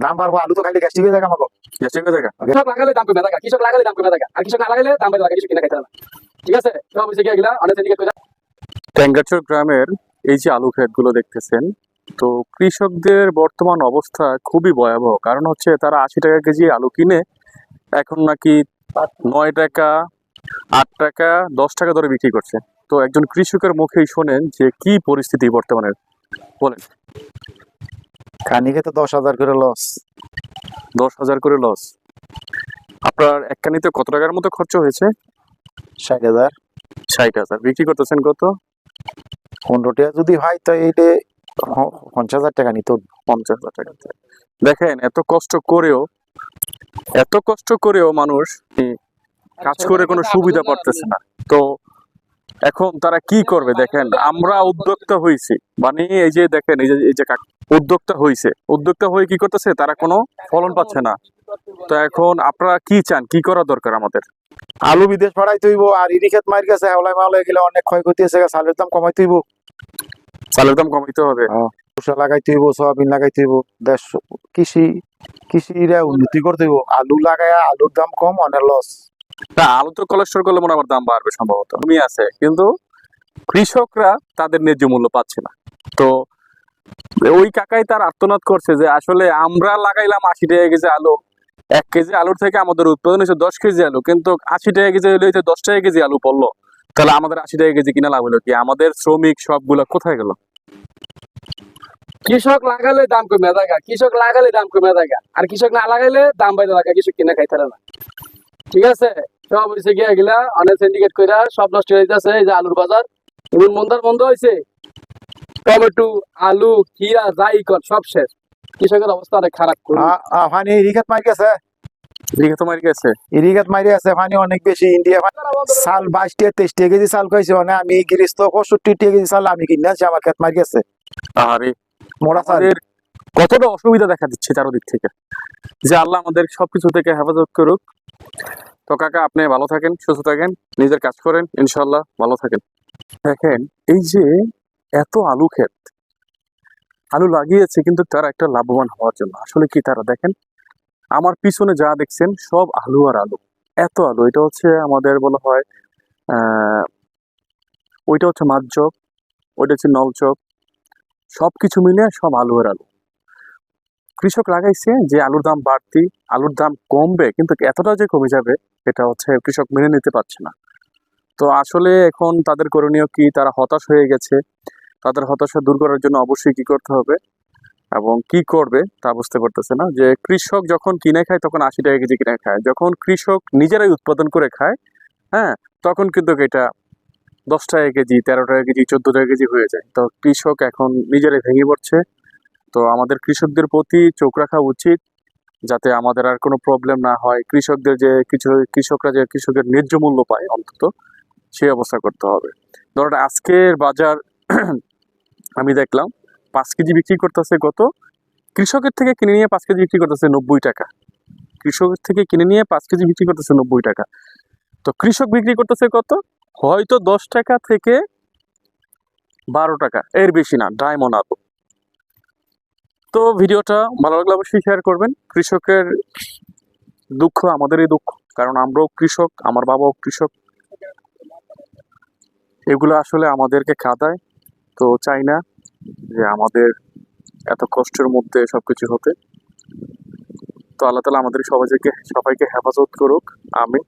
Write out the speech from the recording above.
দাম বাড়বো, আলু তো খাইলে গ্যাস্ট্রিক হয়ে যায় আমাকে। গ্যাস্ট্রিক হয়ে যায়। কৃষক লাগালে দাম কমে থাকে, কৃষক লাগালে দাম কমে থাকে, আর কৃষক না লাগাইলে দাম বেড়ে থাকে, কৃষক কিনা খাইতে না। ঠিক আছে, সব হচ্ছে কি এগুলা অনেক সিন্ডিকেট করে। টেঙ্গারচর গ্রামের এই যে আলু ক্ষেতগুলো দেখতেছেন, তো কৃষকদের বর্তমান অবস্থা খুবই ভয়াবহ। কারণ হচ্ছে তারা 80 টাকা কেজি আলু কিনে এখন নাকি 9 টাকা, 8 টাকা, 10 টাকা ধরে বিক্রি করছে। তো একজন কৃষকের মুখেই শোনেন যে কি পরিস্থিতি বর্তমানে, বলেন। খানিকে তো 10,000 করে লস। 10,000 করে লস। আপনার এক কানিতে কত টাকার মতো খরচ হয়েছে? 60,000। 60,000। বিক্রি করতেছেন কত? 15 টাকা যদি হয় তো এইটা 50,000 টাকা নিত। 50,000 টাকা। দেখেন, এত কষ্ট করেও মানুষ কাজ করে কোনো সুবিধা পাচ্ছে না। তো এখন তারা কি করবে? দেখেন, আমরা উদ্যোক্তা হয়েছি, মানে এই যে দেখেন, এই যে উদ্যোক্তা হয়ে কি করতেছে, তারা কোনো ফলন পাচ্ছে না। তো এখন আপনারা কি চান, কি করা দরকার আমাদের? আলু বিদেশ পাঠাই তৈব, আর ইরি ক্ষেত মার গেছে হাওলাই মাওলাই গেলে অনেক ক্ষয়ক্ষতি আছে, চালের দাম কমাই তৈব। চালের দাম কমাইতে হবে। সরষা লাগাই তৈব, সয়াবিন লাগাই তৈব। দেশ কৃষিরা উন্নতি করতে হইব। আলু লাগায়া আলুর দাম কম, অনেক লস। না, আলু তো কোলেস্টোর করলে মনে হয় আমার দাম বাড়বে সম্ভবত, কমই আছে, কিন্তু কৃষকরা তাদের ন্যায্য মূল্য পাচ্ছে না। তো ওই কাকাই তার আর্তনাদ করছে যে আসলে আমরা লাগাইলাম 80 টাকা কেজি আলু, 1 কেজি আলুর থেকে আমাদের উৎপাদন হচ্ছে 10 কেজি আলু, কিন্তু 80 টাকা কেজি হলে 10 টাকা কেজি আলু পড়লো, তাহলে আমাদের 80 টাকা কেজি কিনা লাভ হলো কি? আমাদের শ্রমিক সবগুলা কোথায় গেল? কৃষক লাগালে দাম কমে থাকে, কৃষক লাগালে দাম কমে থাকে, আর কৃষক না লাগাইলে দাম বাইরে থাকে, কৃষক কিনা খাইতে না। ঠিক আছে, সব হয়েছে গিয়ে এগুলা অনেক সিন্ডিকেট কইরা সব নষ্ট হয়ে যাচ্ছে। এই যে আলুর বাজার নুন মন্দার বন্ধ হয়েছে, টমেটো, আলু, খিরা, যাই কর সব শেষ। কৃষকের অবস্থা অনেক খারাপ করে। ফানি ইরি ক্ষেত মার গেছে, এদিকে তোমার কাছে ইরি ক্ষেত মারি আছে, ফানি অনেক বেশি। ইন্ডিয়া চাল 22 টাকা 23 টাকা কেজি চাল খাইছে, মানে আমি গৃহস্থ 65 টাকা কেজি চাল আমি কিনে আনছি, আমার ক্ষেত মার গেছে। আরে মোড়া চাল। আমাদের কতটা অসুবিধা দেখা দিচ্ছে চারদিক থেকে, যে আল্লাহ আমাদের সবকিছু থেকে হেফাজত করুক। তো কাকা, আপনি ভালো থাকেন, সুস্থ থাকেন, নিজের কাজ করেন, ইনশাল্লাহ ভালো থাকেন। দেখেন, এই যে এত আলু লাগিয়েছে, কিন্তু তারা একটা লাভবান হওয়ার জন্য আসলে কি তারা দেখেন, আমার পিছনে যা দেখছেন সব আলু আর আলু, এত আলু। এটা হচ্ছে আমাদের বলা হয় ওইটা হচ্ছে মাঝচক, ওইটা হচ্ছে নলচক, সবকিছু মিলে সব আলু আর আলু। কৃষক লাগাইছে যে আলুর দাম বাড়তি, আলুর দাম কমবে, কিন্তু এতটা যে কমে যাবে এটা হচ্ছে কৃষক মেনে নিতে পারছে না। তো আসলে এখন তাদের করণীয় কি? তারা হতাশ হয়ে গেছে। তাদের হতাশা দূর করার জন্য অবশ্যই কি করতে হবে এবং কি করবে তা বুঝতে পারতেছে না। যে কৃষক যখন কিনে খায় তখন 80 টাকা কেজি কিনে খায়, যখন কৃষক নিজেরাই উৎপাদন করে খায়, হ্যাঁ, তখন কিন্তু এটা 10 টাকা কেজি, 13 টাকা কেজি, 14 টাকা কেজি হয়ে যায়। তো কৃষক এখন নিজেরাই ভেঙে পড়ছে। তো আমাদের কৃষকদের প্রতি চোখ রাখা উচিত, যাতে আমাদের আর কোনো প্রবলেম না হয়। কৃষকরা যে কৃষকের ন্যায্য মূল্য পায় অন্তত, সেই অবস্থা করতে হবে। ধরুন আজকের বাজার আমি দেখলাম 5 কেজি বিক্রি করতেছে কত? কৃষকের থেকে কিনে নিয়ে 5 কেজি বিক্রি করতেছে 90 টাকা। কৃষকের থেকে কিনে নিয়ে 5 কেজি বিক্রি করতেছে 90 টাকা। তো কৃষক বিক্রি করতেছে কত? হয়তো 10 টাকা থেকে 12 টাকা, এর বেশি না, ডায়মন্ড আলু। তো ভিডিওটা ভালো লাগলে অবশ্যই শেয়ার করবেন। কৃষকের দুঃখ আমাদেরই দুঃখ, কারণ আমরাও কৃষক, আমার বাবাও কৃষক। এগুলো আসলে আমাদেরকে কাঁদায়। তো চাই না যে আমাদের এত কষ্টের মধ্যে সবকিছু হতে। তো আল্লাহ তাআলা আমাদের সবাইকে হেফাজত করুক, আমিন।